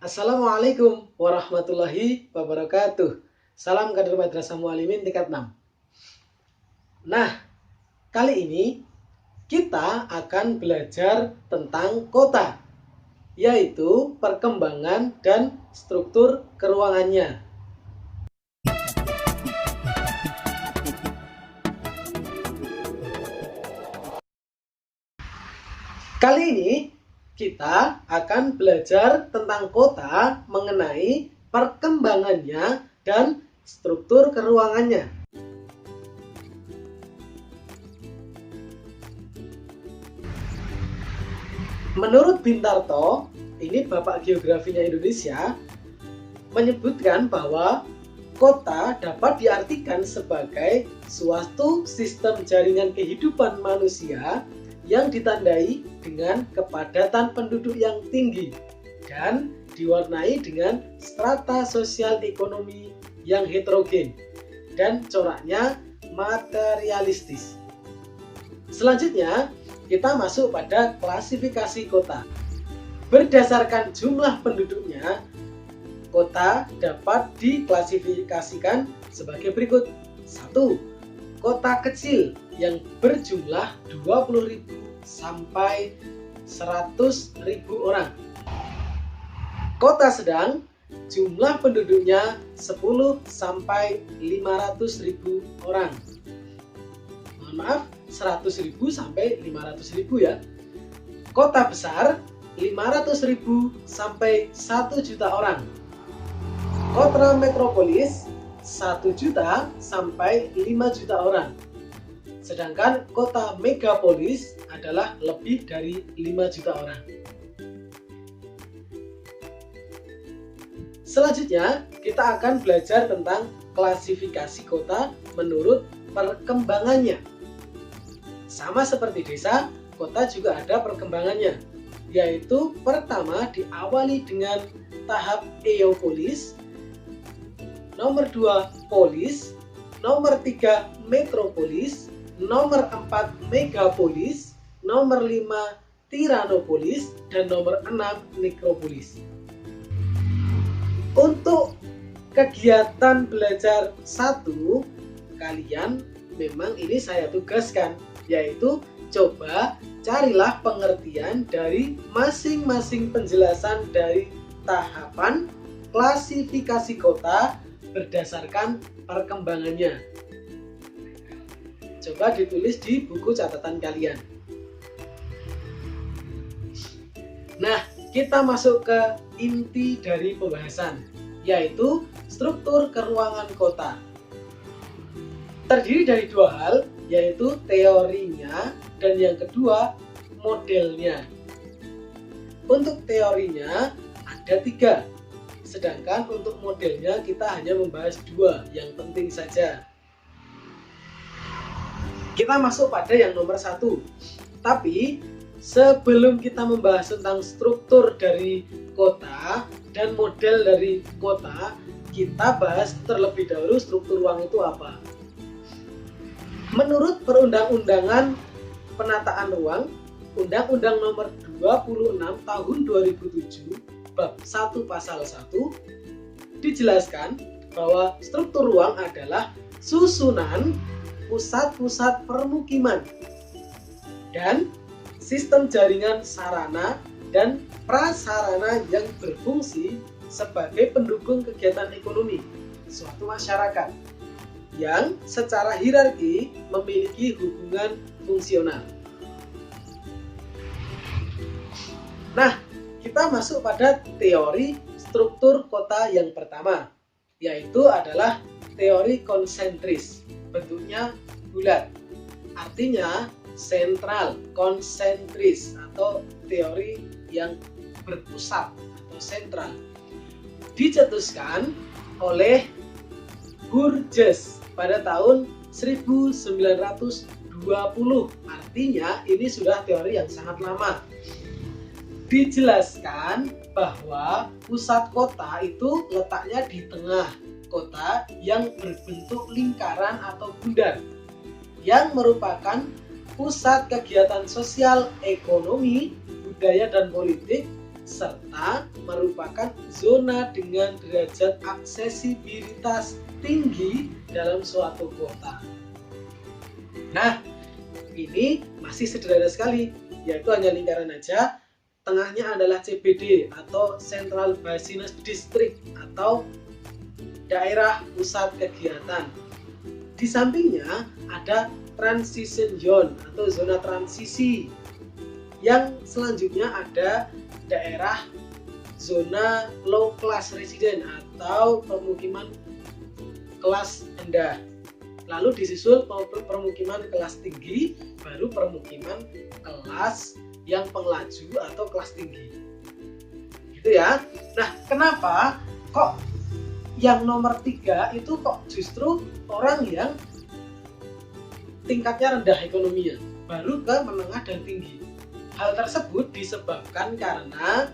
Assalamualaikum warahmatullahi wabarakatuh. Salam kader Madrasah Mualimin tingkat 6. Nah, kali ini kita akan belajar tentang kota, yaitu perkembangan dan struktur keruangannya. Kali ini kita akan belajar tentang kota mengenai perkembangannya dan struktur keruangannya. Menurut Bintarto, ini Bapak Geografinya Indonesia, menyebutkan bahwa kota dapat diartikan sebagai suatu sistem jaringan kehidupan manusia yang ditandai dengan kepadatan penduduk yang tinggi dan diwarnai dengan strata sosial ekonomi yang heterogen dan coraknya materialistis. Selanjutnya, kita masuk pada klasifikasi kota. Berdasarkan jumlah penduduknya, kota dapat diklasifikasikan sebagai berikut. 1. Kota kecil yang berjumlah 20.000 sampai 100.000 orang. Kota sedang, jumlah penduduknya 10 sampai 500.000 orang. Mohon maaf, 100.000 sampai 500.000 ya. Kota besar, 500.000 sampai 1 juta orang. Kota metropolis, 1 juta sampai 5 juta orang. Sedangkan kota megapolis adalah lebih dari 5 juta orang. Selanjutnya, kita akan belajar tentang klasifikasi kota menurut perkembangannya. Sama seperti desa, kota juga ada perkembangannya, yaitu pertama diawali dengan tahap eopolis, nomor 2 polis, nomor 3 metropolis, nomor 4 megapolis, nomor 5 tiranopolis, dan nomor 6 nekropolis. Untuk kegiatan belajar 1, kalian memang ini saya tugaskan, yaitu coba carilah pengertian dari masing-masing penjelasan dari tahapan klasifikasi kota berdasarkan perkembangannya. Coba ditulis di buku catatan kalian. Nah, kita masuk ke inti dari pembahasan, yaitu struktur keruangan kota. Terdiri dari 2 hal, yaitu teorinya dan yang kedua modelnya. Untuk teorinya ada 3, sedangkan untuk modelnya kita hanya membahas 2 yang penting saja. Kita masuk pada yang nomor 1. Tapi sebelum kita membahas tentang struktur dari kota dan model dari kota, kita bahas terlebih dahulu struktur ruang itu apa. Menurut Perundang-undangan Penataan Ruang, Undang-Undang Nomor 26 Tahun 2007, Bab 1 Pasal 1, dijelaskan bahwa struktur ruang adalah susunan pusat-pusat permukiman dan sistem jaringan sarana dan prasarana yang berfungsi sebagai pendukung kegiatan ekonomi suatu masyarakat yang secara hierarki memiliki hubungan fungsional. Nah, kita masuk pada teori struktur kota yang pertama, yaitu adalah teori konsentris. Bentuknya bulat, artinya sentral, konsentris, atau teori yang berpusat atau sentral. Dicetuskan oleh Burgess pada tahun 1920. Artinya ini sudah teori yang sangat lama. Dijelaskan bahwa pusat kota itu letaknya di tengah kota yang berbentuk lingkaran atau bundar, yang merupakan pusat kegiatan sosial, ekonomi, budaya, dan politik serta merupakan zona dengan derajat aksesibilitas tinggi dalam suatu kota. Nah, ini masih sederhana sekali, yaitu hanya lingkaran aja. Tengahnya adalah CBD atau Central Business District atau daerah pusat kegiatan. Di sampingnya ada Transition Zone atau zona transisi. Yang selanjutnya ada daerah zona Low Class Resident atau permukiman kelas rendah. Lalu disusul permukiman kelas tinggi, baru permukiman kelas yang penglaju atau kelas tinggi. Gitu ya. Nah, kenapa kok yang nomor 3 itu kok justru orang yang tingkatnya rendah ekonominya, baru ke menengah dan tinggi? Hal tersebut disebabkan karena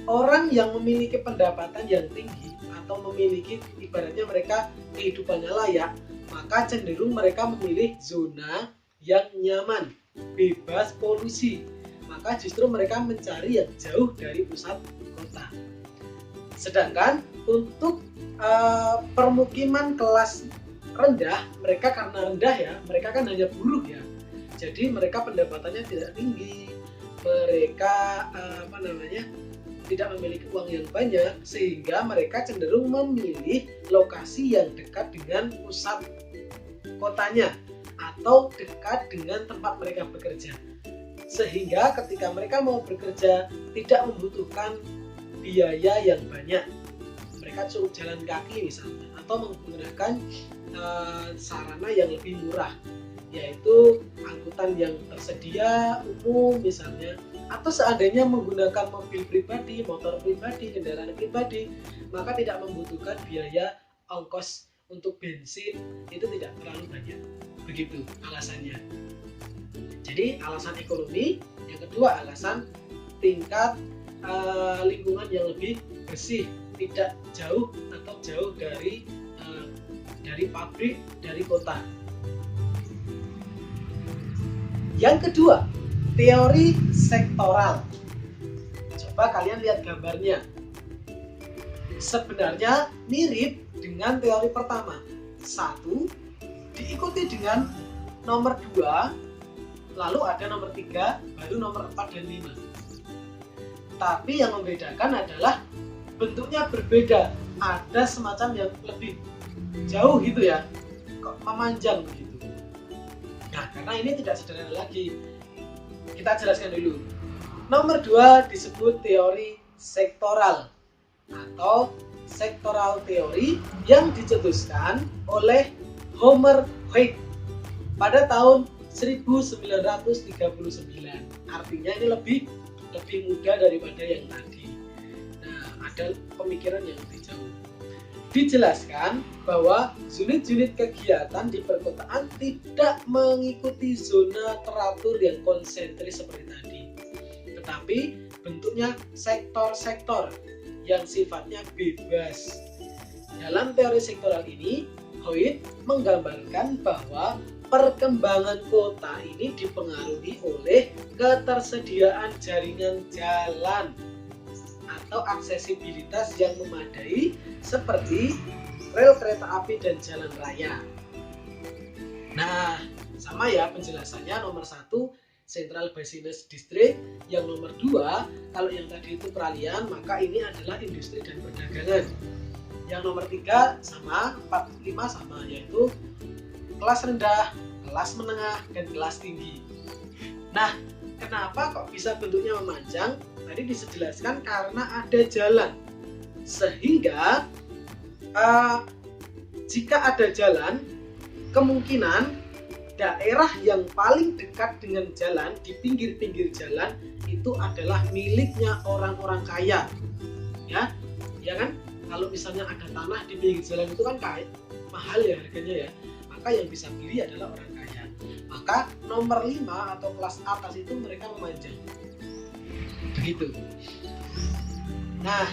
orang yang memiliki pendapatan yang tinggi atau memiliki, ibaratnya mereka kehidupannya layak, maka cenderung mereka memilih zona yang nyaman, bebas polusi. Maka justru mereka mencari yang jauh dari pusat kota. Sedangkan untuk permukiman kelas rendah, mereka karena rendah ya, mereka kan hanya buruh ya. Jadi mereka pendapatannya tidak tinggi, mereka tidak memiliki uang yang banyak, sehingga mereka cenderung memilih lokasi yang dekat dengan pusat kotanya atau dekat dengan tempat mereka bekerja, sehingga ketika mereka mau bekerja tidak membutuhkan biaya yang banyak. Mereka cukup jalan kaki misalnya, atau menggunakan sarana yang lebih murah, yaitu angkutan yang tersedia umum misalnya, atau seandainya menggunakan mobil pribadi, motor pribadi, kendaraan pribadi, maka tidak membutuhkan biaya ongkos untuk bensin, itu tidak terlalu banyak. Begitu alasannya. Jadi alasan ekonomi, yang kedua alasan tingkat lingkungan yang lebih bersih, tidak jauh atau jauh dari pabrik, dari kota. Yang kedua, teori sektoral. Coba kalian lihat gambarnya. Sebenarnya mirip dengan teori pertama. 1 diikuti dengan nomor 2, lalu ada nomor 3, baru nomor 4 dan 5. Tapi yang membedakan adalah bentuknya berbeda. Ada semacam yang lebih jauh gitu ya, kok memanjang begitu. Nah, karena ini tidak sederhana lagi, kita jelaskan dulu. Nomor 2 disebut teori sektoral atau sektoral teori yang dicetuskan oleh Homer White pada tahun 1939. Artinya ini lebih muda daripada yang tadi. Nah, ada pemikiran yang lebih jauh. Dijelaskan bahwa unit-unit kegiatan di perkotaan tidak mengikuti zona teratur yang konsentris seperti tadi, tetapi bentuknya sektor-sektor yang sifatnya bebas. Dalam teori sektoral ini, Hoyt menggambarkan bahwa perkembangan kota ini dipengaruhi oleh ketersediaan jaringan jalan atau aksesibilitas yang memadai seperti rel kereta api dan jalan raya. Nah, sama ya penjelasannya. Nomor 1 Central Business District, yang nomor 2 kalau yang tadi itu peralihan, maka ini adalah industri dan perdagangan. Yang nomor 3 sama, 4, 5 sama, yaitu kelas rendah, kelas menengah, dan kelas tinggi. Nah, kenapa kok bisa bentuknya memanjang? Tadi dijelaskan karena ada jalan, sehingga jika ada jalan, kemungkinan daerah yang paling dekat dengan jalan, di pinggir-pinggir jalan, itu adalah miliknya orang-orang kaya. Ya kan? Kalau misalnya ada tanah di pinggir jalan itu kan mahal ya harganya ya, maka yang bisa beli adalah orang kaya. Maka nomor 5 atau kelas atas itu mereka memanjang. Begitu. Nah,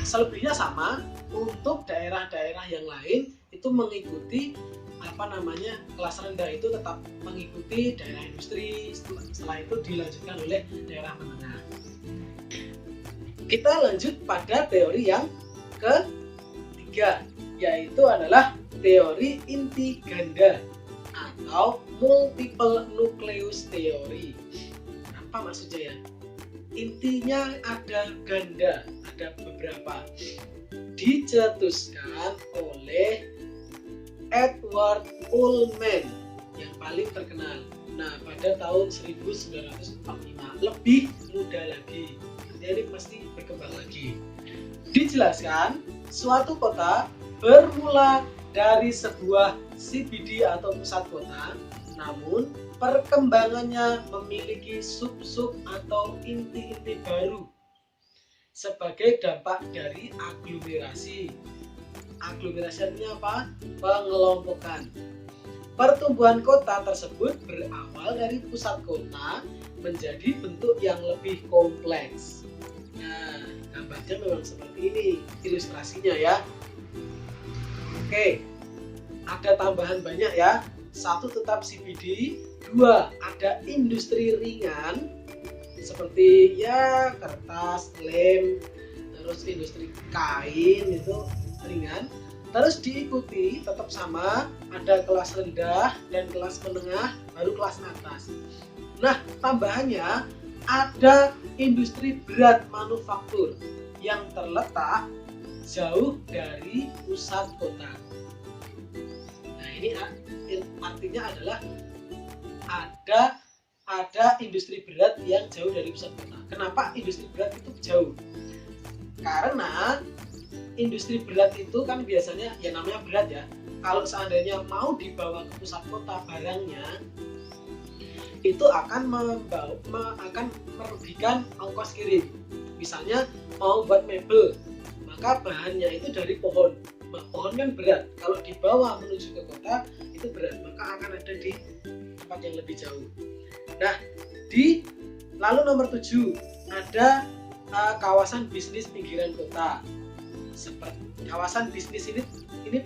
selebihnya sama. Untuk daerah-daerah yang lain itu mengikuti kelas rendah itu tetap mengikuti daerah industri, setelah itu dilanjutkan oleh daerah menengah. Kita lanjut pada teori yang ketiga, yaitu adalah teori inti ganda atau multiple nucleus theory. Apa maksudnya ya? Intinya ada ganda, ada beberapa. Dicetuskan oleh Edward Ullmann yang paling terkenal. Nah, pada tahun 1945, lebih muda lagi. Jadi pasti berkembang lagi. Dijelaskan, suatu kota bermula dari sebuah CBD atau pusat kota, namun perkembangannya memiliki sub-sub atau inti-inti baru sebagai dampak dari aglomerasi. Aglomerasi artinya apa? Pengelompokan. Pertumbuhan kota tersebut berawal dari pusat kota menjadi bentuk yang lebih kompleks. Nah, gambarnya memang seperti ini ilustrasinya ya. Oke, ada tambahan banyak ya. 1 tetap CBD, 2 ada industri ringan seperti ya kertas, lem, terus industri kain itu ringan. Terus diikuti tetap sama, ada kelas rendah dan kelas menengah, baru kelas atas. Nah, tambahannya ada industri berat manufaktur yang terletak jauh dari pusat kota. Nah, ini artinya adalah ada industri berat yang jauh dari pusat kota. Kenapa industri berat itu jauh? Karena industri berat itu kan biasanya ya namanya berat ya. Kalau seandainya mau dibawa ke pusat kota barangnya, itu akan merugikan ongkos kirim. Misalnya mau buat mebel, maka bahannya itu dari pohon. Nah, pohon kan berat. Kalau dibawa menuju ke kota itu berat, maka akan ada di tempat yang lebih jauh. Nah, lalu nomor 7 ada kawasan bisnis pinggiran kota. Seperti kawasan bisnis ini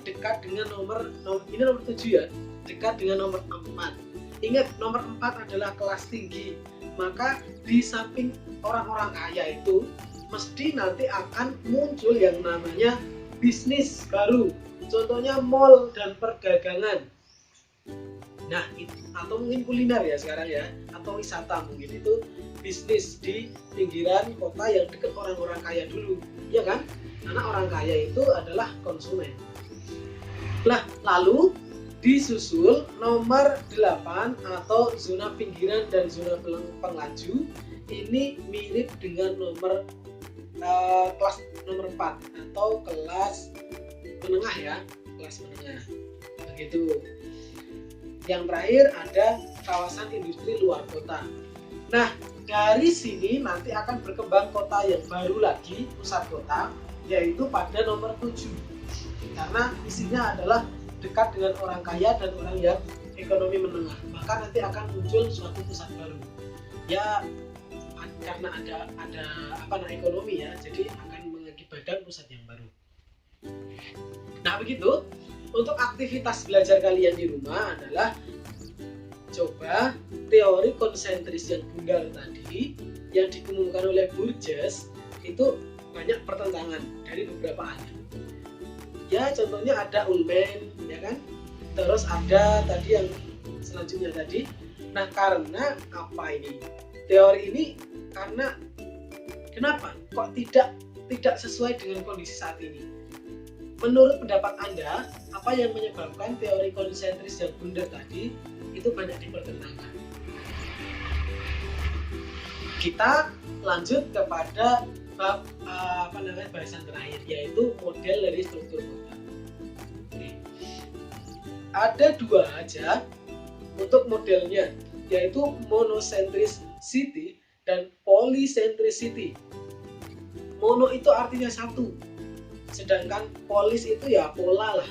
dekat dengan nomor 7 ya, dekat dengan nomor 4. Ingat, nomor 4 adalah kelas tinggi. Maka di samping orang-orang kaya itu mesti nanti akan muncul yang namanya bisnis baru. Contohnya mall dan perdagangan. Nah, atau mungkin kuliner ya sekarang ya, atau wisata mungkin itu bisnis di pinggiran kota yang dekat orang-orang kaya dulu, ya kan? Karena orang kaya itu adalah konsumen. Nah, lalu disusul nomor 8 atau zona pinggiran dan zona penglaju. Ini mirip dengan kelas nomor 4 atau kelas menengah ya, kelas menengah. Begitu. Yang terakhir ada kawasan industri luar kota. Nah, dari sini nanti akan berkembang kota yang baru lagi, pusat kota, yaitu pada nomor 7. Karena isinya adalah dekat dengan orang kaya dan orang yang ekonomi menengah, maka nanti akan muncul suatu pusat baru. Ya, karena ada ekonomi ya, jadi akan mengakibatkan pusat yang baru. Nah, begitu. Untuk aktivitas belajar kalian di rumah adalah coba teori konsentris yang bundar tadi yang dikemukakan oleh Burgess itu banyak pertentangan dari beberapa ahli. Ya, contohnya ada Ullmann, ya kan? Terus ada tadi yang selanjutnya tadi. Nah, karena apa ini? Teori ini karena kenapa kok tidak sesuai dengan kondisi saat ini? Menurut pendapat Anda, apa yang menyebabkan teori konsentris yang bundar tadi itu banyak dipertentangkan? Kita lanjut kepada bab bahasan terakhir, yaitu model dari struktur kota. Oke. Ada 2 aja untuk modelnya, yaitu monocentricity dan polycentricity. Mono itu artinya satu, sedangkan polis itu ya pola lah,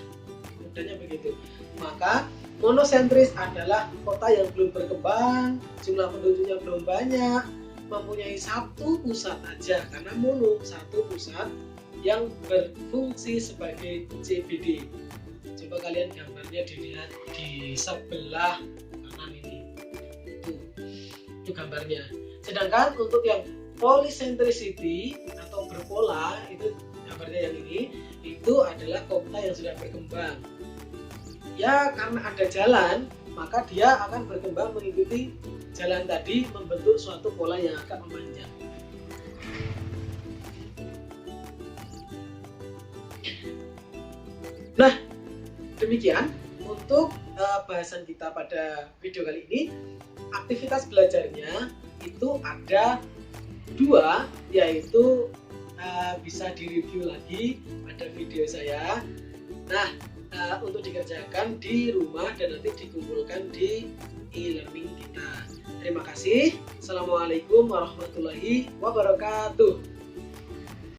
mudahnya begitu. Maka monocentris adalah kota yang belum berkembang, jumlah penduduknya belum banyak, mempunyai satu pusat aja, karena mono, satu pusat yang berfungsi sebagai CBD. Coba kalian gambar gambarnya dilihat di sebelah kanan ini. Itu gambarnya. Sedangkan untuk yang polycentricity atau berpola, itu gambarnya yang ini, itu adalah kota yang sudah berkembang. Ya, karena ada jalan, maka dia akan berkembang mengikuti jalan tadi, membentuk suatu pola yang agak memanjang. Nah, demikian untuk bahasan kita pada video kali ini. Aktivitas belajarnya itu ada 2, yaitu bisa direview lagi pada video saya. Nah, untuk dikerjakan di rumah dan nanti dikumpulkan di e-learning kita. Terima kasih. Assalamualaikum warahmatullahi wabarakatuh.